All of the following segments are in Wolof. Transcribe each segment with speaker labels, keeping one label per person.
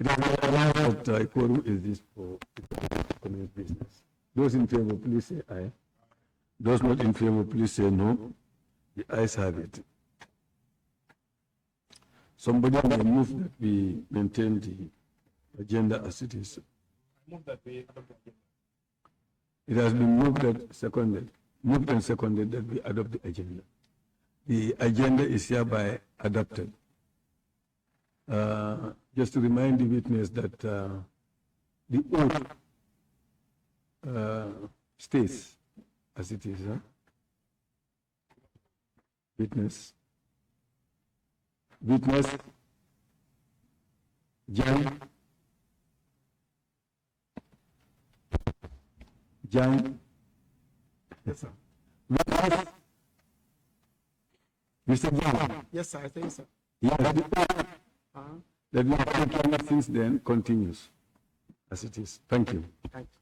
Speaker 1: That quorum is this for economic business. Those in favor, please say aye. Those not in favor, please say no. The ayes have it. Somebody may move that we maintain the agenda as it is.
Speaker 2: Move that we adopt the agenda.
Speaker 1: It has been moved and seconded that we adopt the agenda. The agenda is hereby adopted. Just to remind the witness that the oath stays as it is. Witness, Jagne,
Speaker 2: Yes, sir.
Speaker 1: Witness, Mr. Jagne.
Speaker 2: Yes, sir, I think so.
Speaker 1: Yes, the oath that we have taken since then continues as it is. Thank you.
Speaker 2: Thank you.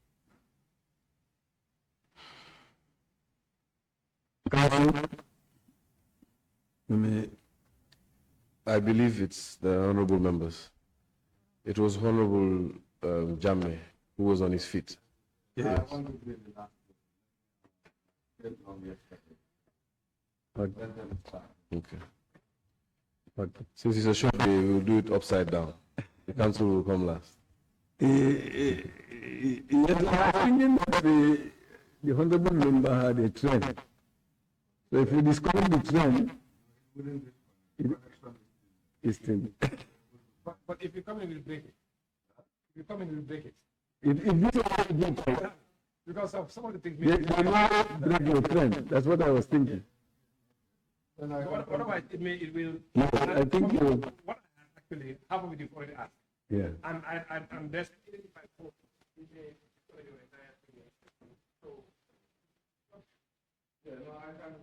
Speaker 1: Council,
Speaker 3: I believe it's the honorable members. It was Honorable Jagne who was on his feet.
Speaker 1: yes.
Speaker 3: Okay. But since it's a short day, we will do it upside down. The council will come last.
Speaker 1: Yes, I was thinking that the honorable member had a trend. So if we discover the trend, it's trend.
Speaker 2: But if you come in, we'll break it. If you come in, we'll break it.
Speaker 1: If this was a good trend,
Speaker 2: Because of some of the things
Speaker 1: they will break your trend. That's what I was thinking.
Speaker 2: Otherwise, it will.
Speaker 1: Yes, I think you.
Speaker 2: What actually, half of it you've already asked.
Speaker 1: Yeah.
Speaker 2: And that's. So, yeah, no, I can.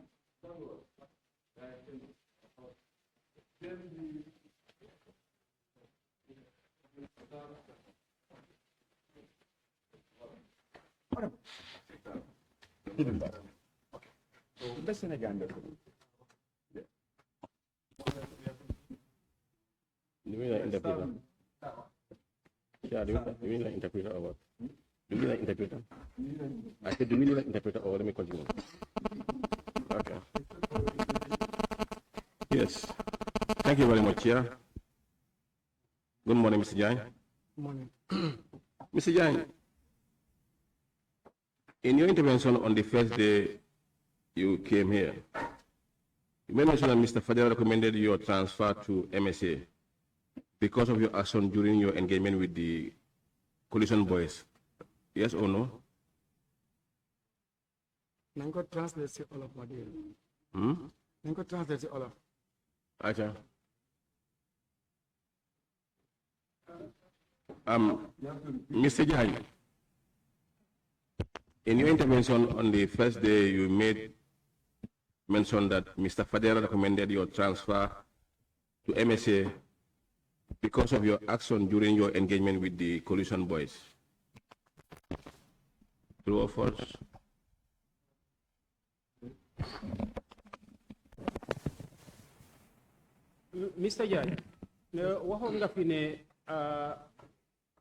Speaker 4: The Senegal. Do we like interpreter? Yeah, do we like interpreter or what? Do we like interpreter? I said, do we like interpreter or let me continue? Okay. Yes. Thank you very much, Chair. Good morning, Mr. Jagne.
Speaker 2: Good morning.
Speaker 4: Mr. Jagne, in your intervention on the first day you came here, you mentioned that Mr. Fadera recommended your transfer to MSA because of your action during your engagement with the coalition boys. Yes or no?
Speaker 2: Nango translate all of my deal.
Speaker 4: Hmm?
Speaker 2: Nango translate all of.
Speaker 4: Acha. Mr. Jagne, in your intervention on the first day, you made mention that Mr. Fadera recommended your transfer to MSA because of your action during your engagement with the coalition boys. True or false?
Speaker 2: Mr. Jagne, waxoon nga fi ne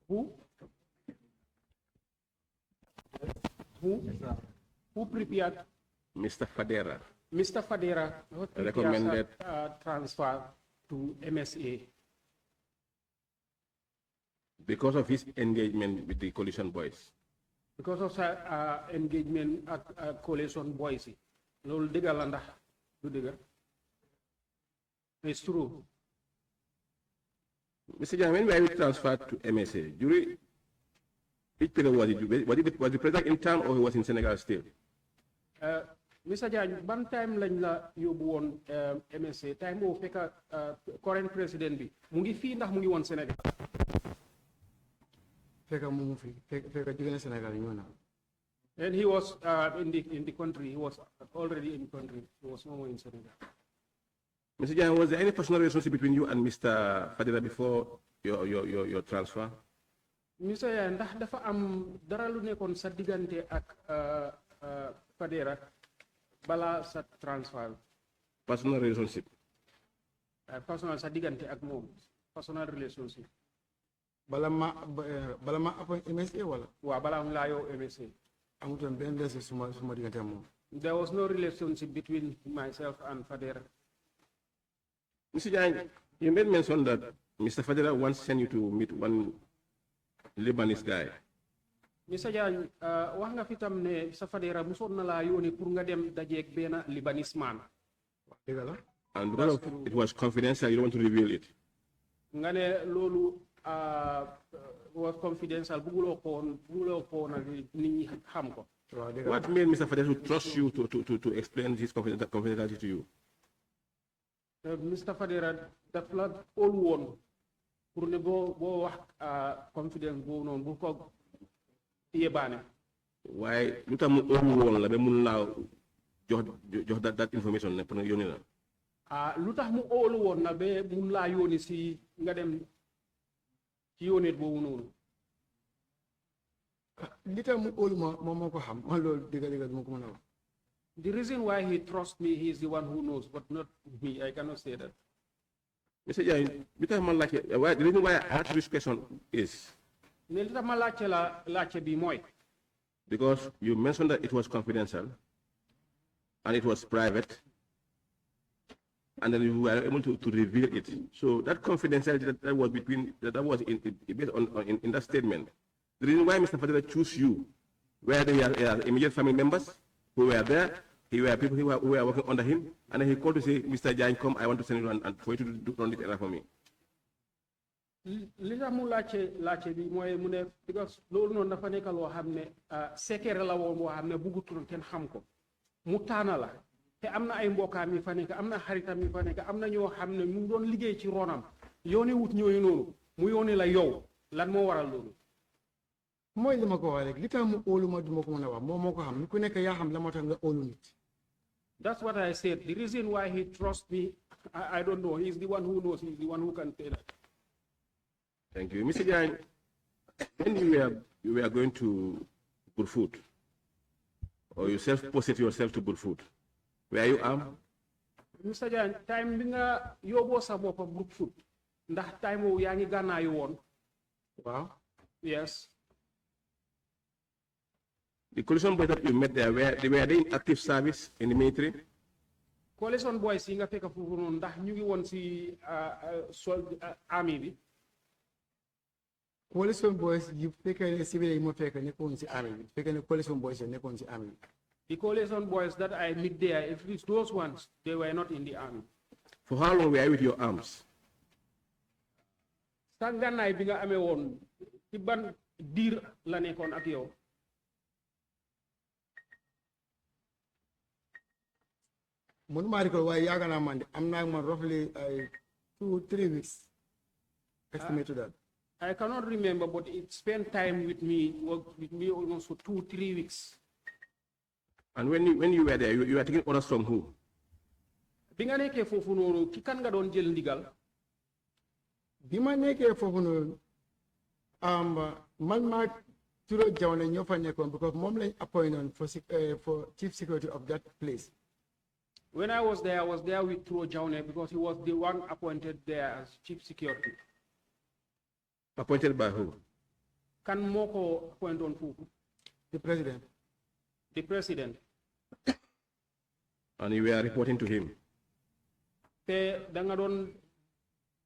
Speaker 2: who prepared
Speaker 4: Mr. Fadera
Speaker 2: recommended transfer to MSA
Speaker 4: because of his engagement with the coalition boys.
Speaker 2: because of sa engagement ak coalition boys yi loolu dëgg la ndax du dëgg. It's true.
Speaker 4: Mr. Jagne, when were you transferred to MSA? During which period was it? Was the president in town or he was in Senegal still?
Speaker 2: Mr. Jagne, ban time lañ la yóbbu woon MSA time boobu fekk current président bi mu ngi fii ndax mu ngi woon Sénégal.
Speaker 5: fekk mu ngi fi fekk jóge na Sénégal ñëw na.
Speaker 2: And he was in the country. He was already in the country. He was no more in Senegal.
Speaker 4: Mr. Jagne, was there any personal relationship between you and Mr. Fadera before your transfer?
Speaker 2: Mr. Jagne, ndax dafa am dara lu nekkoon sa diggante ak Fadera bala sa transfer?
Speaker 4: Personal relationship.
Speaker 2: Personal sa diggante ak moom. Personal relationship.
Speaker 5: balama appoint MSA wala
Speaker 2: waa balaa mu laa yow MSA.
Speaker 5: amutoon benn des suma diggante moom.
Speaker 2: There was no relationship between myself and Fadera.
Speaker 4: Mr. Jagne, you made mention that Mr. Fadera once sent you to meet one Lebanese guy.
Speaker 2: Mr. Jagne, wax nga fi tam ne sa Fadera musoon na laa yónni pour nga dem dajeeg benn Lebanese man.
Speaker 5: dëgg la.
Speaker 4: And because it was confidential, you don't want to reveal it.
Speaker 2: Nga ne loolu was confidential bugguloo ko na nit ñi xam ko.
Speaker 4: What made Mr. Fadera to trust you to explain his confidentiality to you?
Speaker 2: Mr. Fadera daf la óolu woon pour ne boo wax confidence boobu noonu bu ko yébaane.
Speaker 4: Waaye lu tax mu óolu woon la ba mun laa jox that information ne pour nga yónni la.
Speaker 2: Lu tax mu óolu woon na ba mun laa yónni si nga dem ci yónneet boobu noonu.
Speaker 5: li tax mu óolu ma moom moo ko xam man loolu dëgg du ma ko mën a wax.
Speaker 2: The reason why he trusts me, he is the one who knows, but not me. I cannot say that.
Speaker 4: Mr. Jagne, because the reason why I asked this question is because you mentioned that it was confidential and it was private, and then you were able to reveal it. So that confidentiality that was based on in that statement. The reason why Mr. Fadera chose you, where they are immediate family members who were there, he were people who were working under him, and then he called to say, Mr. Jagne, come, I want to send you and for you to run this error for me.
Speaker 2: Lisa mu lache bi moy mu ne because lolu non dafa nekk loo xam ne secret la woon boo xam ne bëggutul kenn xam ko mu taana la te am na ay mbokkaam yi fa nekk am na xaritam yi fa nekk am na ñoo xam ne mu doon liggéey ci ronam yooni wut ñooyu noonu mu yooni la yow lan moo waral loolu.
Speaker 5: mooy li ma ko wax rek li tax mu óolu ma du ma ko mën a wax moom moo ko xam ni ku nekk yaa xam la moo tax nga óolu nit.
Speaker 2: That's what I said. The reason why he trusts me, I don't know. He's the one who knows. He's the one who can say that.
Speaker 4: Thank you. Mr. Jagne, when you were going to Burfoot, or you self-posted yourself to Burfoot, were you armed?
Speaker 2: Mr. Jagne, time bi nga yóbboo sa bopp Burfoot, ndax time woowu yaa ngi gànnaayu woon.
Speaker 5: Waaw.
Speaker 2: Yes.
Speaker 4: The coalition boys that you met there, were they in active service in the military?
Speaker 2: Coalition boys yi nga fekk foofu noonu ndax ñu ngi woon si army bi.
Speaker 5: Coalition boys yi fekkee ne civil yi ma fekk nekkoon si army bi fekkee ne coalition boys yi nekkoon si army bi.
Speaker 2: The coalition boys that I meet there, if it's those ones, they were not in the army.
Speaker 4: For how long were you with your arms?
Speaker 2: Sa gànnaay bi nga amee woon ci ban diir la nekkoon ak yow.
Speaker 5: mënuma recall waaye yàgg naa man de am naa man roughly 2-3 weeks. Estimate to that.
Speaker 2: I cannot remember, but it spent time with me almost for 2-3 weeks.
Speaker 4: And when you were there, you were taking orders from who?
Speaker 2: Bi nga nekkee foofu noonu ki kan nga doon jël ndigal.
Speaker 5: bi ma nekkee foofu noonu man maa Turo Jagne ñoo fa nekkoon because moom lañ appointed for chief security of that place.
Speaker 2: When I was there with Turo Jagne because he was the one appointed there as chief security.
Speaker 4: Appointed by who?
Speaker 2: Kan moo ko appointed on foofu?
Speaker 5: The president.
Speaker 2: The president.
Speaker 4: And you were reporting to him?
Speaker 2: Te da nga doon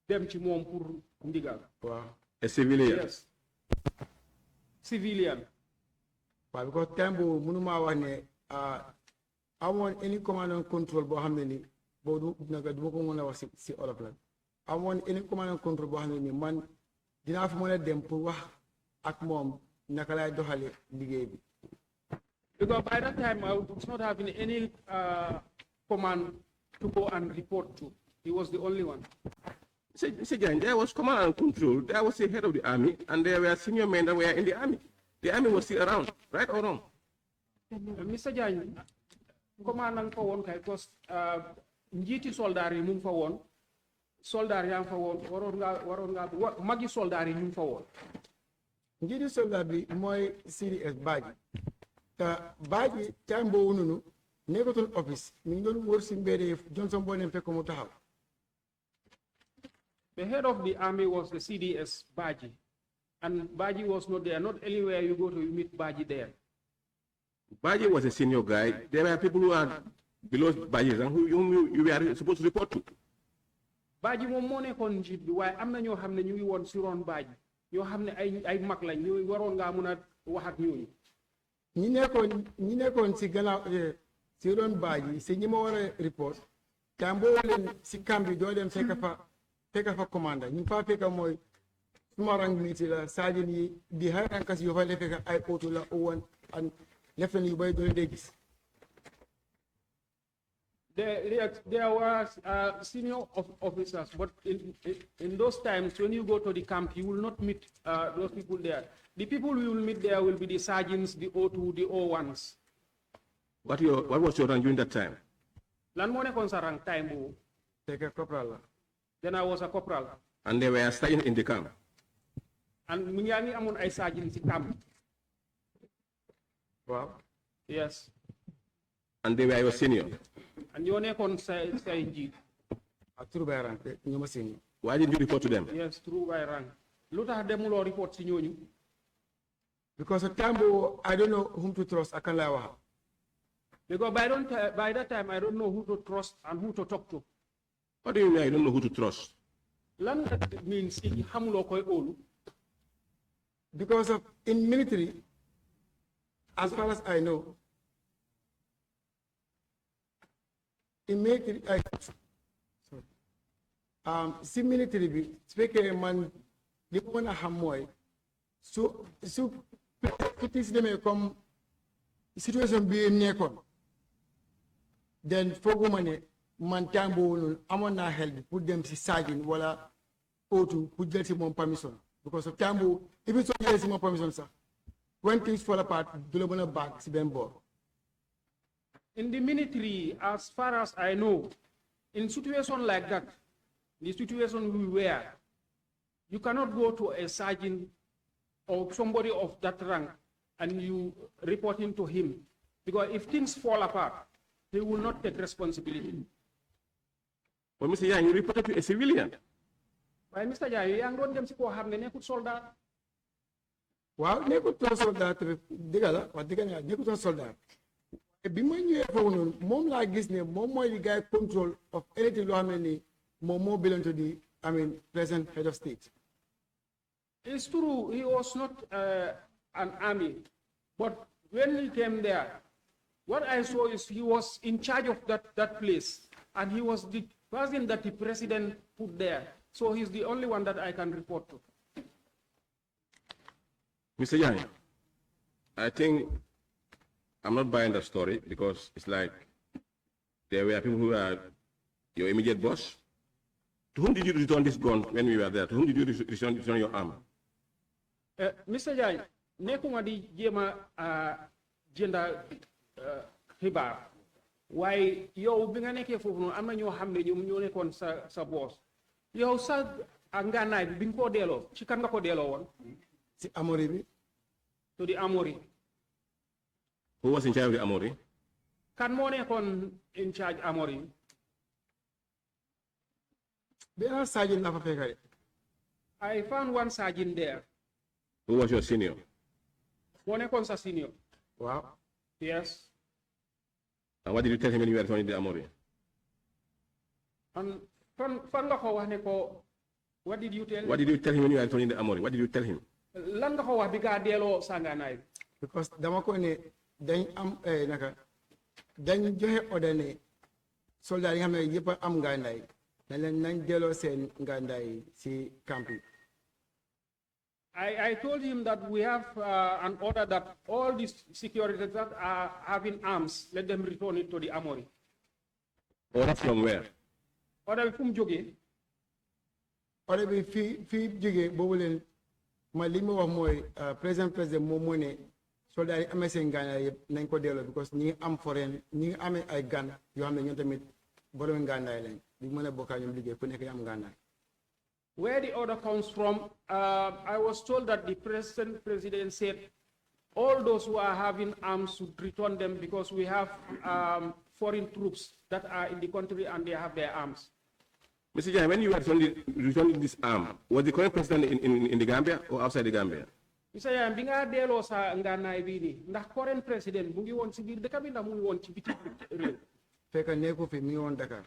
Speaker 2: dem ci moom pour ndigal.
Speaker 5: Wow.
Speaker 4: A civilian?
Speaker 2: Yes. Civilian.
Speaker 5: Waaw because time boobu mënuma wax ne amoon any command and control boo xam ne ni boobu naka du ma ko mën a wax si olof la amoon any command and control boo xam ne ni man dinaa fa mën a dem pour wax ak moom naka laay doxale liggéey bi.
Speaker 2: Because by that time I was not having any command to go and report to. He was the only one.
Speaker 4: Mr. Jagne, there was command and control. There was the head of the army, and there were senior men that were in the army. The army was still around, right or wrong?
Speaker 2: Mr. Jagne, command and for one kay because njiiti soldaar yi mu ngi fa woon soldaar yaa ngi fa woon waroon nga magi soldaar yi ñu ngi fa woon.
Speaker 5: njiiti soldaar bi mooy CDS Badji te Badji time boobu noonu nekkatul office mi ngi doon wër si mbedd Johnson boo leen fekk mu taxaw.
Speaker 2: The head of the army was the CDS Badji. And Baji was not there. Not anywhere you go to, you meet Baji there.
Speaker 4: Baji was a senior guy. There were people who are below Baji and whom you were supposed to report to.
Speaker 2: Baji moom moo nekkoon njiit bi waaye am na ñoo xam ne ñu ngi woon si ron Baji ñoo xam ne ay mag lañ ñu waroon ngaa mun a wax ak ñooñu.
Speaker 5: ñi nekkoon si gannaaw si ron Baji si ñi ma war a report temps boo leen si camp bi doo dem fekk fa commanda ñu fa fekk mooy suma rang miti la sajin yi di high rankas yoo fa le fekk ay oto la owan and lefen yu bay doon dee gis.
Speaker 2: There were senior officers, but in those times, when you go to the camp, you will not meet those people there. The people you will meet there will be the sergeants, the O2, the O1s.
Speaker 4: What was your rank during that time?
Speaker 2: Lan mo nekon sa rank time bu.
Speaker 5: Take a corporal.
Speaker 2: Then I was a corporal.
Speaker 4: And they were sergeants in the camp?
Speaker 2: And mi ngi amon ay sergeants in camp.
Speaker 5: Wow.
Speaker 2: Yes.
Speaker 4: And they were your senior?
Speaker 2: And you nekon sa njiit.
Speaker 5: Through by rank, ñuma senior.
Speaker 4: Why didn't you report to them?
Speaker 2: Yes, through by rank. Lutax demuloo report si ñooñu.
Speaker 5: Because at time I don't know whom to trust. I can lie wax.
Speaker 2: Because by that time I don't know who to trust and who to talk to.
Speaker 4: What do you mean I don't know who to trust?
Speaker 2: Lan means xamuloo koy óolu.
Speaker 5: Because of in military, as far as I know, in military, si military bi speaking man li ko mën a xam mooy su tis demee comme situation bi nekkoon then fooguma ne man time boobu noonu amoon naa xel bi pour dem si sajin wala ootu pour jël si moom permission because of time boobu even soo jëlee si moom permission sax when things fall apart du la mën a baag si benn boor.
Speaker 2: In the military, as far as I know, in situation like that, the situation we were, you cannot go to a sergeant or somebody of that rank and you reporting to him. Because if things fall apart, he will not take responsibility.
Speaker 4: But Mr. Yang, you reported to a civilian.
Speaker 2: Why, Mr. Yang, you don't dem si ko xam ne nekkut soldat.
Speaker 5: Waaw nekkutoon soldat dëgg la wax dëgg la nekkutoon soldat. bi ma ñëwee foofu noonu moom laa gis ne moom mooy the guy control of anything loo xam ne nii moom moo belong to the present head of state.
Speaker 2: It's true, he was not an army, but when he came there, what I saw is he was in charge of that place, and he was the person that the president put there. So he's the only one that I can report to.
Speaker 4: Mr. Jagne, I think I'm not buying that story because it's like there were people who were your immediate boss. To whom did you return this gun when we were there? To whom did you return your arm?
Speaker 2: Mr. Jagne, nekuma di jema jenda xibaar waaye yow bi nga nekkee foofu noonu am na ñoo xam ne ñoom ñoo nekkoon sa boss yow sa ngànnaay bi nga koo delloo ci kan nga ko delloo woon.
Speaker 5: si Amori bi.
Speaker 2: To the Amori.
Speaker 4: Who was in charge of the Amori?
Speaker 2: Kan moo nekkoon in charge Amori.
Speaker 5: benn sergeant la fa fekk.
Speaker 2: I found one sergeant there.
Speaker 4: Who was your senior?
Speaker 2: Moo nekkoon sa senior.
Speaker 5: Wow.
Speaker 2: Yes.
Speaker 4: And what did you tell him when you were returning the Amori?
Speaker 2: And fan nga ko wax ne ko, what did you tell him?
Speaker 4: What did you tell him when you were returning the Amori? What did you tell him?
Speaker 2: Lan nga ko wax bi nga delloo sa ngànnaay.
Speaker 5: Because dama ko ne dañ am dañ joxe ordre ne soldat yi nga xam ne yëpp am ngànnaay dañ leen nañ delloo seen ngànnaay si camp yi.
Speaker 2: I told him that we have an order that all these securities that are having arms, let them return it to the Amori.
Speaker 4: Order from where?
Speaker 2: Order bi fu mu jógee.
Speaker 5: Order bi fii jógee boobu leen ma li ma wax mooy président moom moo ne soldat yi amee seen ngànnaay yëpp nañ ko delloo because ñi ngi am foreign ñi ngi amee ay gan yoo xam ne ñoom tamit borom ngànnaay lañ di mën a bokkaa ñoom liggéey ku nekk am ngànnaay.
Speaker 2: Where the order comes from, I was told that the president said all those who are having arms should return them because we have foreign troops that are in the country and they have their arms.
Speaker 4: Mr. Jagne, when you were returning this arm, was the current president in the Gambia or outside the Gambia?
Speaker 2: Mr. Jagne, bi nga delloo sa ngànnaay bii nii ndax current president mu ngi woon si biir dëkk bi ndax mu ngi woon ci biti réew.
Speaker 5: fekk nekku fi mi ngi woon Dakar.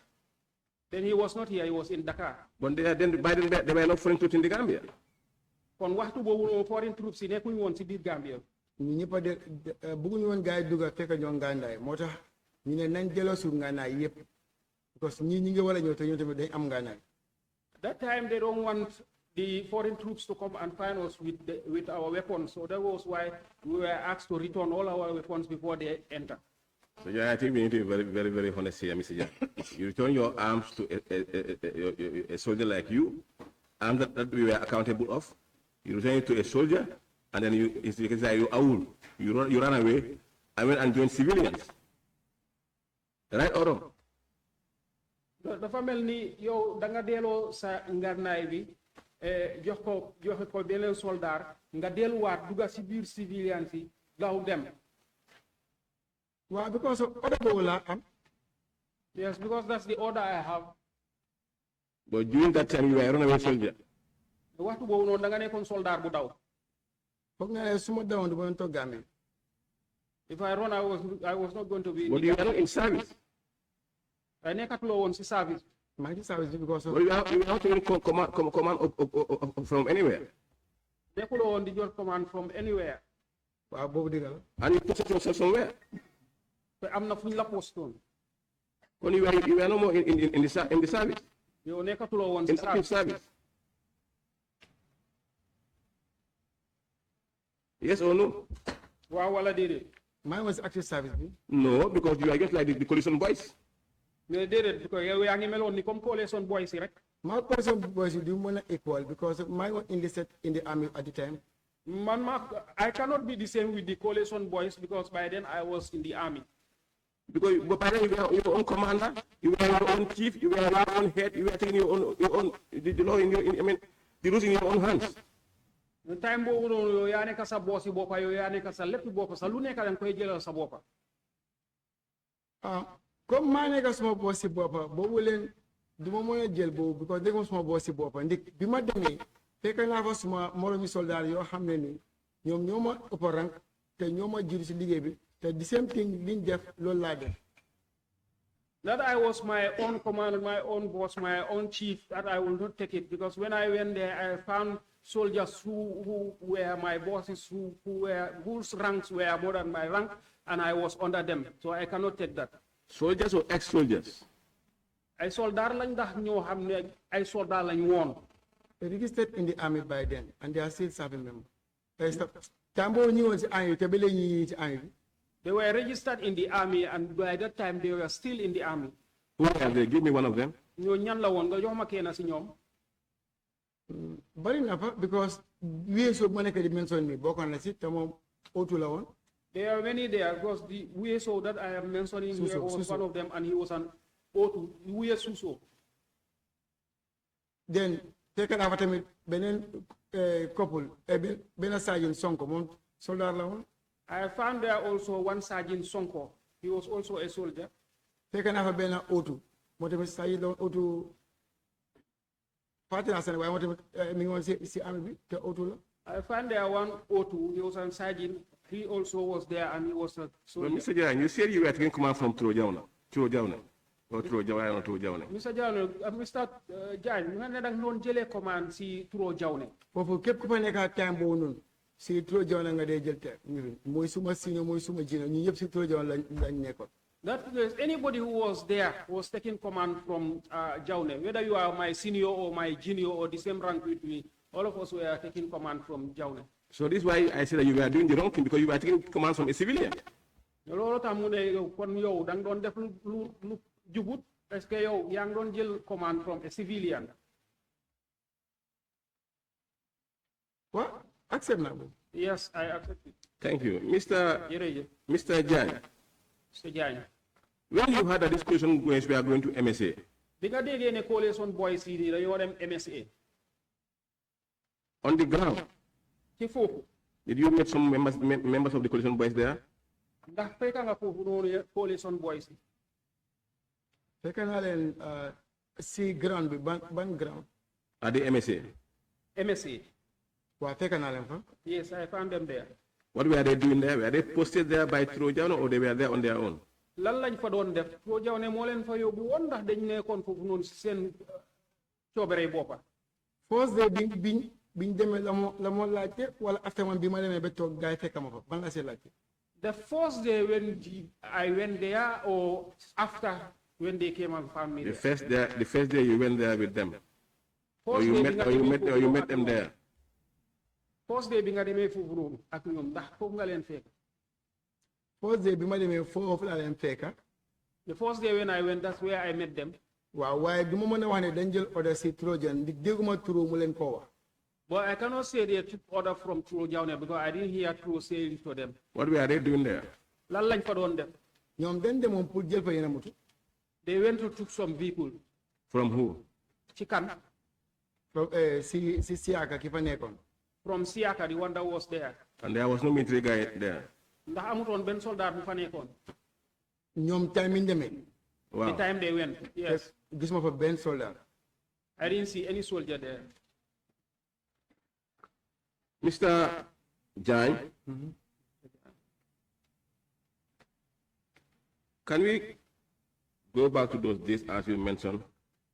Speaker 2: Then he was not here, he was in Dakar.
Speaker 4: But then by then they were not foreign troops in the Gambia.
Speaker 2: Kon waxtu boobu noonu foreign troops yi nekkuñu woon si biir Gambia.
Speaker 5: ñu ñëpp a de bëgguñu woon gars yi dugga fekk ñoo ngànnaay moo tax ñu ne nañ delloo suuf ngànnaay yëpp because ñi ngi war a ñëw te ñoo tamit dañ am ngànnaay.
Speaker 2: That time they don't want the foreign troops to come and find us with our weapons. So that was why we were asked to return all our weapons before they enter.
Speaker 4: So yeah, I think we need to be very, very, very honest here, Mr. Jagne. You return your arms to a soldier like you, arms that we were accountable of. You return it to a soldier, and then you run away, and went and join civilians. Right or wrong?
Speaker 2: Dafa mel ni yow da nga delloo sa ngànnaay bi jox ko beneen soldat nga delluwaat dugga si biir civilians yi daw dem.
Speaker 5: Well, because of order boobu laa am.
Speaker 2: Yes, because that's the order I have.
Speaker 4: But during that time, you were a runaway soldier.
Speaker 2: Waxtu boobu noonu da nga nekkoon soldat bu daw.
Speaker 5: foog nga ne su ma dawoon du ma toog Gambie.
Speaker 2: If I run, I was not going to be.
Speaker 4: But you were not in service.
Speaker 2: I nekkatuloo woon si service.
Speaker 5: maa ngi ci service bi because of.
Speaker 4: But you were not even command from anywhere.
Speaker 2: Nekkuloo woon di jot command from anywhere.
Speaker 5: waaw boobu dëgg la.
Speaker 4: And you posted yourself somewhere.
Speaker 2: te am na fu ñu la postoon.
Speaker 4: When you were no more in the service.
Speaker 2: yow nekkatuloo woon si
Speaker 4: In active service. Yes or no?
Speaker 2: waaw wala déedéet.
Speaker 5: maa ngi woon si active service bi.
Speaker 4: No, because you are just like the coalition boys.
Speaker 2: mais déedéet because yow yaa ngi meloon ni comme coalition boys yi rek.
Speaker 5: maa coalition boys yi du mën a equal because maa ngi woon in the army at the time.
Speaker 2: I cannot be the same with the coalition boys because by then I was in the army.
Speaker 4: Because by then you were your own commander, you were your own chief, you were your own head, you were taking your own the law the rules in your own hands.
Speaker 2: Time boobu noonu yow yaa nekk sa boss yi boppa yow yaa nekk sa lépp boppa sa lu nekk da nga koy jëlal sa boppa.
Speaker 5: Comme maa nekk sama boss yi boppa boobu leen du ma mën a jël boobu because dégg nga sama boss yi boppa ndik bi ma demee fekk naa fa suma moromi soldat yoo xam ne ni ñoom ñoo ma ëpp rank te ñoo ma jiitu si liggéey bi te the same thing liñ def loolu laa def.
Speaker 2: That I was my own commander, my own boss, my own chief, that I will not take it because when I went there, I found soldiers who were my bosses, whose ranks were more than my rank, and I was under them. So I cannot take that.
Speaker 4: Soldiers or ex-soldiers?
Speaker 2: Ay soldat lañ ndax ñoo xam ne ay soldat lañ woon.
Speaker 5: Registered in the army by then, and they are still serving members. Tambo knew was army.
Speaker 2: They were registered in the army, and by that time they were still in the army.
Speaker 4: Who are they? Give me one of them.
Speaker 2: ñoo ñan la woon nga jox ma kenn si ñoom.
Speaker 5: Bari na fa because WSO ma nekk di mention ni bokkoon na si te moom otu la woon.
Speaker 2: There are many there because the WSO that I am mentioning here was one of them, and he was an otu WSO.
Speaker 5: Then fekk naa fa tamit beneen couple benn Sergeant Sonko moom soldat la woon.
Speaker 2: I found there also one Sergeant Sonko. He was also a soldier.
Speaker 5: Fekk naa fa benn otu moo tamit Sergeant la woon otu fàtte naa seen waaye moo tamit mi ngi woon si army bi te otu la.
Speaker 2: I found there one otu. He was a sergeant. He also was there, and he was a soldier.
Speaker 4: Mr. Jagne, you said you were taking command from Trojana. Or Trojana or Trojana.
Speaker 2: Mr. Jagne, Mr. Jagne, you know that non jele command si Trojana.
Speaker 5: Foofu képp ku fa nekk time boobu noonu si Trojana nga dee jël te mooy suma senior mooy suma junior ñu ñëpp si Trojana lañ nekkoon.
Speaker 2: That is, anybody who was there was taking command from Jaune. Whether you are my senior or my junior or the same rank with me, all of us were taking command from Jaune.
Speaker 4: So this is why I said that you were doing the wrong thing because you were taking command from a civilian.
Speaker 2: Loolu tax mu ne kon yow da nga doon def lu jubut parce que yow yaa ngi doon jël command from a civilian.
Speaker 5: What? Accept na.
Speaker 2: Yes, I accept it.
Speaker 4: Thank you. Mr. Jagne.
Speaker 2: Mr. Jagne.
Speaker 4: When you heard that this coalition boys were going to MSA?
Speaker 2: Bi nga déggee ne coalition boys yi dañoo dem MSA.
Speaker 4: On the ground?
Speaker 2: Ci foofu.
Speaker 4: Did you meet some members of the coalition boys there?
Speaker 2: Ndax fekk nga foofu noonu coalition boys yi.
Speaker 5: Fekk naa leen si ground bi ban ground.
Speaker 4: At the MSA.
Speaker 2: MSA.
Speaker 5: Waa fekk naa leen fa.
Speaker 2: Yes, I found them there.
Speaker 4: What were they doing there? Were they posted there by Trojan or they were there on their own?
Speaker 2: Lan lañ fa doon def Trojan ne moo leen fa yóbbu woon ndax dañ nekkoon foofu noonu seen coobere boppa.
Speaker 5: First day biñ demee la moo laajte wala after man bi ma demee ba toog gars yi fekk ma fa ban la see laajte.
Speaker 2: The first day when I went there or after when they came and found me
Speaker 4: The
Speaker 2: there?
Speaker 4: first day you went there with them. Or
Speaker 2: First
Speaker 4: you
Speaker 2: day
Speaker 4: met
Speaker 2: bi nga
Speaker 4: or you
Speaker 2: demee
Speaker 4: met or
Speaker 2: foofu
Speaker 4: you
Speaker 2: noonu
Speaker 4: met
Speaker 2: ak
Speaker 4: them
Speaker 2: ñoom.
Speaker 4: there.
Speaker 2: First day bi nga demee foofu noonu ak ñoom ndax foofu nga leen fekk.
Speaker 5: First day bi ma demee foofu laa leen fekka.
Speaker 2: The first day when I went, that's where I met them.
Speaker 5: waaw waaye du ma mën a wax ne dañ jël order si Trojan di dégguma turu mu leen koo wax.
Speaker 2: But I cannot say they took order from Trojan because I didn't hear Tro say it to them.
Speaker 4: What were they doing there?
Speaker 2: Lan lañ fa doon def.
Speaker 5: ñoom dañ demoon pour jël fa yeneen moto.
Speaker 2: They went to took some vehicle.
Speaker 4: From who?
Speaker 2: Ci kan.
Speaker 5: si Siaka ki fa nekkoon.
Speaker 2: From Siaka, the one that was there.
Speaker 4: And there was no military guy there.
Speaker 2: Ndax amutoon benn soldat bu fa nekkoon.
Speaker 5: ñoom time yi ñu demee.
Speaker 2: The
Speaker 4: Wow.
Speaker 2: time they went, yes.
Speaker 5: gis ma fa benn soldat.
Speaker 2: I didn't see any soldier there.
Speaker 4: Mr. Jagne, can we go back to those days as you mentioned?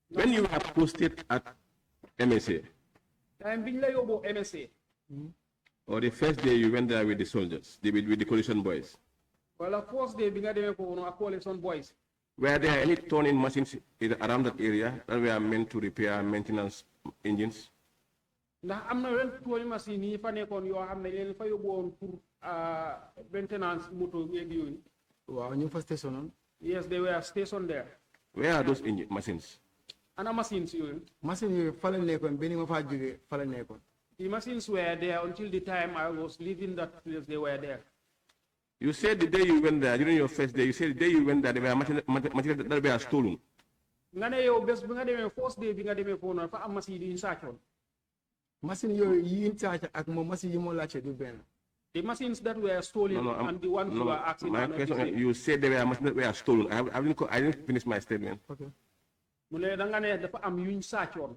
Speaker 4: When you were posted at MSA,
Speaker 2: Time biñ la yóbbu MSA.
Speaker 4: or the first day you went there with the soldiers, with the coalition boys,
Speaker 2: Wala first day bi nga demee ko woon ak coalition boys.
Speaker 4: were there any turning machines around that area that were meant to repair maintenance engines?
Speaker 2: Ndax am na ren tool machine yi fa nekkoon yoo xam ne leen fa yóbbu woon pour maintenance moto yeeg yooyu.
Speaker 5: waaw ñu fa station noonu.
Speaker 2: Yes, they were stationed there.
Speaker 4: Where are those machines?
Speaker 2: Ana machines yooyu.
Speaker 5: machine yooyu fa la nekkoon benn ma faa jógee fa la nekkoon.
Speaker 2: The machines were there until the time I was leaving that place, they were there.
Speaker 4: You said the day you went there, during your first day, you said the day you went there, there were materials that were stolen.
Speaker 2: Nga ne yow bés bi nga demee first day bi nga demee foofu noonu fa am machine yi ñu sàccoon.
Speaker 5: machine yooyu yi ñu sàcc ak moom machine yi moo laajte du benn.
Speaker 2: The machines that were stolen and the ones you are asking.
Speaker 4: My question, you said there were machines that were stolen. I didn't finish my statement.
Speaker 5: ok
Speaker 2: Mu ne da nga ne dafa am yuñ sàccoon.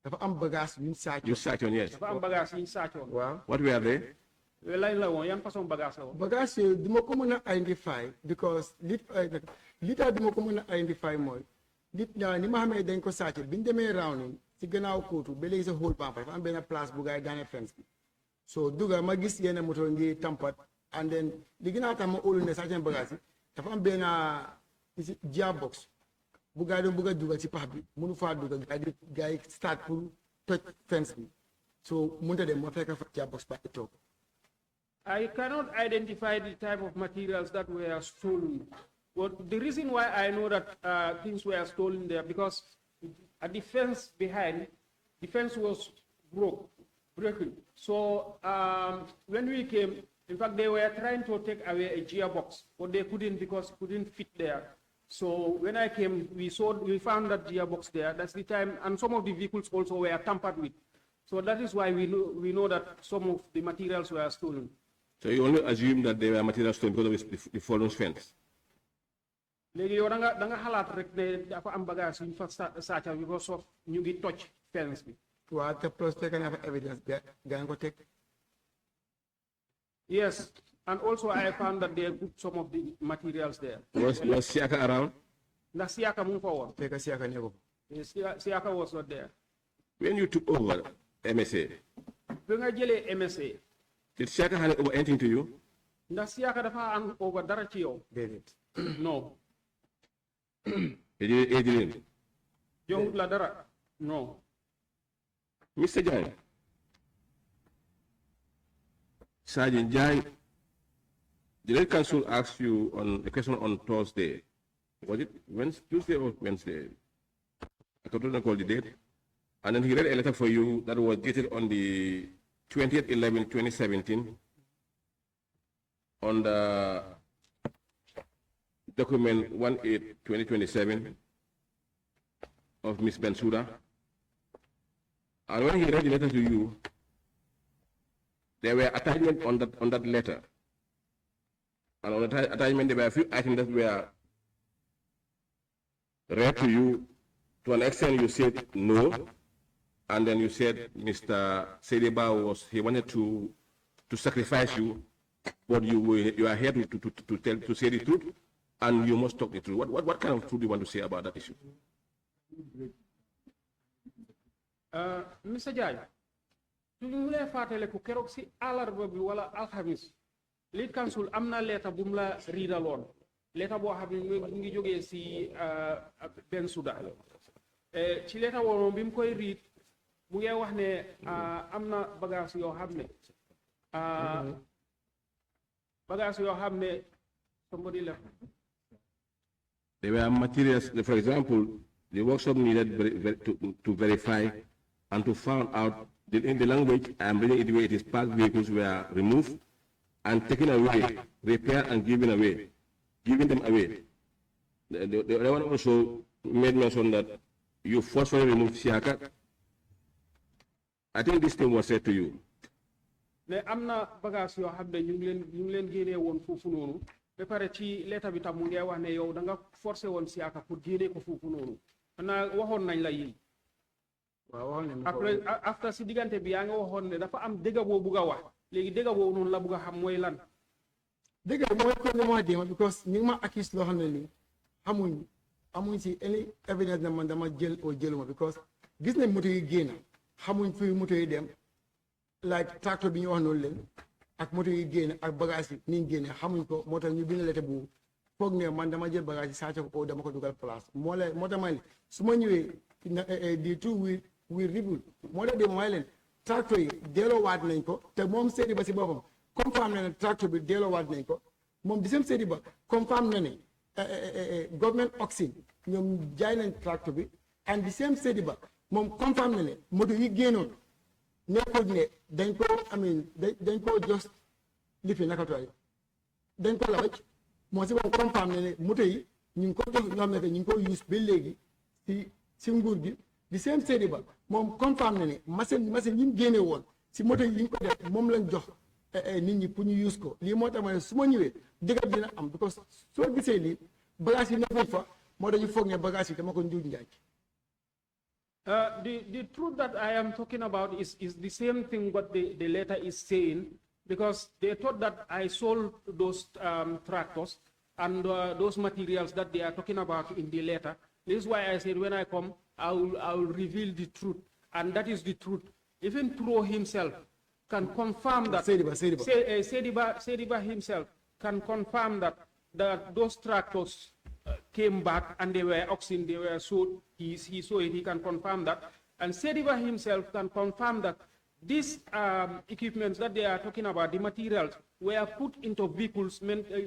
Speaker 5: dafa am bagage yu ñu sàcc.
Speaker 4: You said on yes.
Speaker 2: Dafa am bagage yuñ sàccoon.
Speaker 5: waaw
Speaker 4: What were they?
Speaker 2: Lañ la woon yan façon bagage la woon.
Speaker 5: bagage yooyu du ma ko mën a identify because li tax du ma ko mën a identify mooy ni ma xamee dañ ko sàcc bi ñu demee round si gannaaw kóotu ba léegi sa whole pampa dafa am benn place bu gaay daane fence bi so duga ma gis yenn moto ngi tampat and then li gën a tax ma óolu ne sàcc bagage yi dafa am benn gearbox bu gaay doon bëgg a dugal si pax bi mënu faa dugal gaay yi start pour toj fence bi so mënta dem ma fekk fa gearbox ba toog.
Speaker 2: I cannot identify the type of materials that were stolen. But the reason why I know that things were stolen there, because at the fence behind, the fence was broken. So when we came, in fact, they were trying to take away a gearbox, but they couldn't because it couldn't fit there. So when I came, we found that gearbox there. That's the time, and some of the vehicles also were tampered with. So that is why we know that some of the materials were stolen.
Speaker 4: So you only assume that they were materials stolen because of the fallen fence?
Speaker 2: léegi yow da nga xalaat rek ne dafa am bagage yu ñu fa sàcca because of ñu ngi toj fence bi.
Speaker 5: waaw te plus fekk naa fa evidence gaa ko teg.
Speaker 2: Yes, and also I found that they put some of the materials there.
Speaker 4: Was Siaka around?
Speaker 2: Ndax Siaka mu ngi fa woon.
Speaker 5: fekk Siaka nekku fa.
Speaker 2: Siaka was not there.
Speaker 4: When you took over MSA,
Speaker 2: bi nga jëlee MSA.
Speaker 4: did Siaka hand over anything to you?
Speaker 2: Ndax Siaka dafa hand over dara ci yow.
Speaker 5: déedéet.
Speaker 2: No.
Speaker 4: He didn't.
Speaker 2: joxut la dara. No.
Speaker 4: Mr. Jagne, Sergeant Jagne, the Red Council asked you on a question on Thursday. Was it Tuesday or Wednesday? I don't recall the date. And then he read a letter for you that was dated on the 20th 11 2017 on the document 18-2027 of Ms. Bensouda. And when he read the letter to you, there were attachments on that letter. And on the attachment, there were a few items that were read to you To an extent, you said no, and then you said Mr. Sediba he wanted to sacrifice you, but you are here to say the truth, and you must talk the truth. What kind of truth do you want to say about that issue?
Speaker 2: Mr. Jagne, ñu lay fàttale ku keroog si àllarba bi wala alxamis lead council am na leeta bu mu la riidaloon leeta boo xam ne mu ngi jógee si benn Suda ci leeta woon bi mu koy riid mu ngi wax ne am na bagage yoo xam ne somebody left.
Speaker 4: There were materials, for example, the workshop needed to verify and to find out in the language I'm reading it where it is parked vehicles were removed and taken away, repaired and giving them away. The other one also made mention that you forcefully removed Siaka. I think this thing was said to you.
Speaker 2: Ne amna bagage yoo xam ne ñu ngi leen génnee woon foofu noonu ba pare ci leeta bi tam mu ngi wax ne yow da nga forcé woon Siaka pour génnee ko foofu noonu xanaa waxoon nañ la yi après after si diggante bi yaa nga waxoon ne dafa am dëgg boo bugg a wax léegi dëgg boobu noonu la bugg a xam mooy lan.
Speaker 5: dëgg mooy comme ni ma déma because ñu ngi ma accuse loo xam ne nii amuñ si any evidence ne man dama jël oo jëluma because gis nañ moto yi génn xamuñ fi moto yi dem like tracteur bi ñu wax noonu leen ak moto yi génn ak bagage yi ni ñu génne xamuñ ko moo tax ñu bind lettre bu foog ne man dama jël bagage yi sàcc ko dama ko dugal place moo tax ma ne su ma ñëwee di tout we ribul moo tax di mooy leen tracteur yi delloowaat nañ ko te moom seedi ba si boppam confirme na ne tracteur bi delloowaat nañ ko moom di seen seedi ba confirme na ne government auction ñoom jaay nañ tracteur bi and di seen seedi ba moom confirme na ne moto yi génnoon nekkul ne dañ ko just lifi nakatuwaay dañ ko labaj moo si moom confirme na ne moto yi ñu ngi ko jox ñoo xam ne ñu ngi ko use ba léegi si nguur gi di seen seedi ba moom confirme na ne machine yi mu génne woon si moto yi ñu ko def moom lañ jox nit ñi pour ñu use ko lii moo tax ma ne su ma ñëwee dëgg dina am because soo gisee lii bagage yi nekkuñ fa moo dañu foog ne bagage yi dama ko njuuj njaaj.
Speaker 2: The truth that I am talking about is the same thing what the letter is saying, because they thought that I sold those tractors and those materials that they are talking about in the letter. This is why I said when I come, I will reveal the truth, and that is the truth. Even Pro himself can confirm that. Sediba himself can confirm that those tractors came back and they were auctioned, they were sold. He saw it, he can confirm that. And Sediba himself can confirm that these equipments that they are talking about, the materials, were put into vehicles,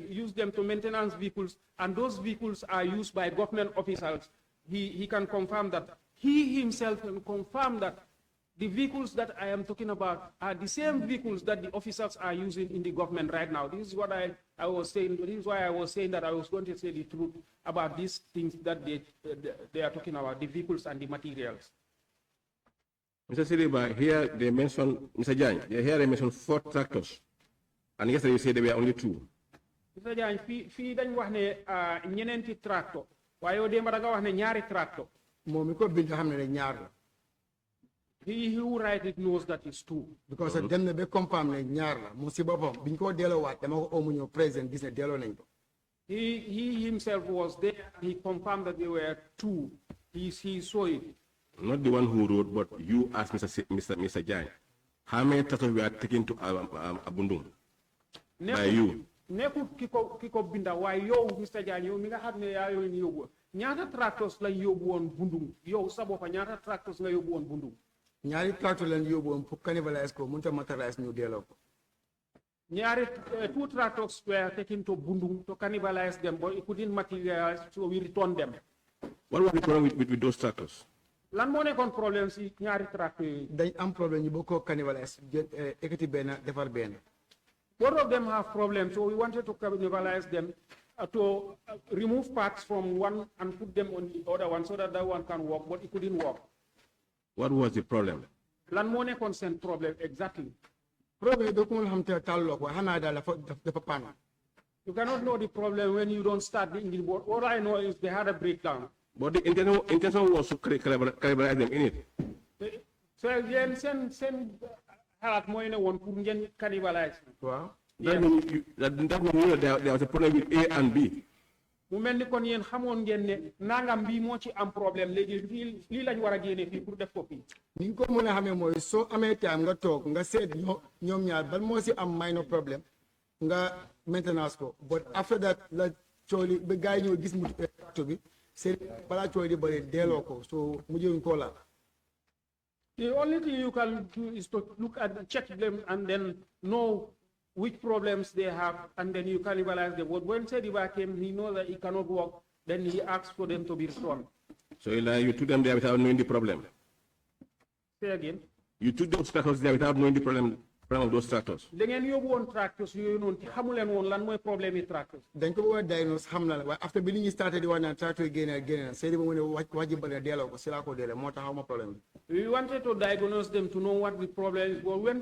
Speaker 2: use them to maintenance vehicles, and those vehicles are used by government officials. He can confirm that. He himself can confirm that the vehicles that I am talking about are the same vehicles that the officers are using in the government right now. This is what I was saying. This is why I was saying that I was going to say the truth about these things that they are talking about, the vehicles and the materials.
Speaker 4: Mr. Sediba, here they mentioned, Mr. Jagne, here they mentioned 4 tractors. And yesterday you said there were only 2.
Speaker 2: Mr. Jagne, fii dañ wax ne ñeneenti tractor. Waaye yow démb da nga wax ne ñaari tractor.
Speaker 5: Moom mi ko bind xam ne ñaar la.
Speaker 2: He who write it knows that it's 2.
Speaker 5: Because dem na be confirm ne ñaar la. Mu si boppam biñ ko delloowaat dama ko omu ñëw président gis ne delloo nañ ko.
Speaker 2: He himself was there. He confirmed that there were 2. He saw it.
Speaker 4: Not the one who wrote, but you asked Mr. Jagne, how many tractors were taken to Abundum by you?
Speaker 2: Neku kiko binda wa yow Mr. Jagne yow mi nga xam ne yaa yoon yóbbu ñaata tractors lañ yóbbu woon Bundung yow sa bopp ñaata tractors nga yóbbu woon Bundung.
Speaker 5: ñaari tractors lañ yóbbu woon pour cannibalize ko mënut a materialize ñu delloo ko.
Speaker 2: ñaari 2 tractors were taken to Bundung to cannibalize them, but it couldn't materialize, so we returned them.
Speaker 4: What was the problem with those tractors?
Speaker 2: Lan moo nekkoon problème si ñaari tractors yi.
Speaker 5: dañ am problème ñu bëgg koo cannibalize ekkati benn defar benn.
Speaker 2: Both of them have problems, so we wanted to cannibalize them to remove parts from one and put them on the other one so that that one can work, but it couldn't work.
Speaker 4: What was the problem?
Speaker 2: Lan moo nekkoon seen problème exactly.
Speaker 5: Problème bi ko xam te tàlloo ko xanaa daal dafa pan.
Speaker 2: You cannot know the problem when you don't start the engine. What I know is they had a breakdown.
Speaker 4: But the intention was to cannibalize them in it.
Speaker 2: So again, send halat mooy ne woon pour ngeen cannibalize.
Speaker 5: Wow.
Speaker 4: That means there was a problem with A and B.
Speaker 2: mu mel ni kon yéen xamoon ngeen ne nangam bii moo ci am problème léegi lii lañ war a génne fii pour def ko fii.
Speaker 5: ni nga ko mën a xamee mooy soo amee time nga toog nga seet ñoom ñaar ban moo si am minor problème nga maintenance ko but after that la coow li ba gars yi ñëw gis mu tracteur bi c'est balaa coow di bëri delloo ko so mujjee ko la.
Speaker 2: The only thing you can do is to look at check them and then know which problems they have, and then you cannibalize them. But when Sediba came, he knows that he cannot work, then he asks for them to be returned.
Speaker 4: So you took them there without knowing the problem?
Speaker 2: Say again.
Speaker 4: You took those tractors there without knowing the problem of those tractors?
Speaker 2: Da ngeen yóbbu woon tractors yooyu noonu te xamu leen woon lan mooy problème yi tractors.
Speaker 5: dañ ko bëgg a diagnose xam na la waaye after bi li ñuy starté di wax naan tracteur yi génne na Sediba mu ne wax ji bëri na delloo ko si laa ko delloo moo tax xaw ma problème bi.
Speaker 2: We wanted to diagnose them to know what the problem is, but when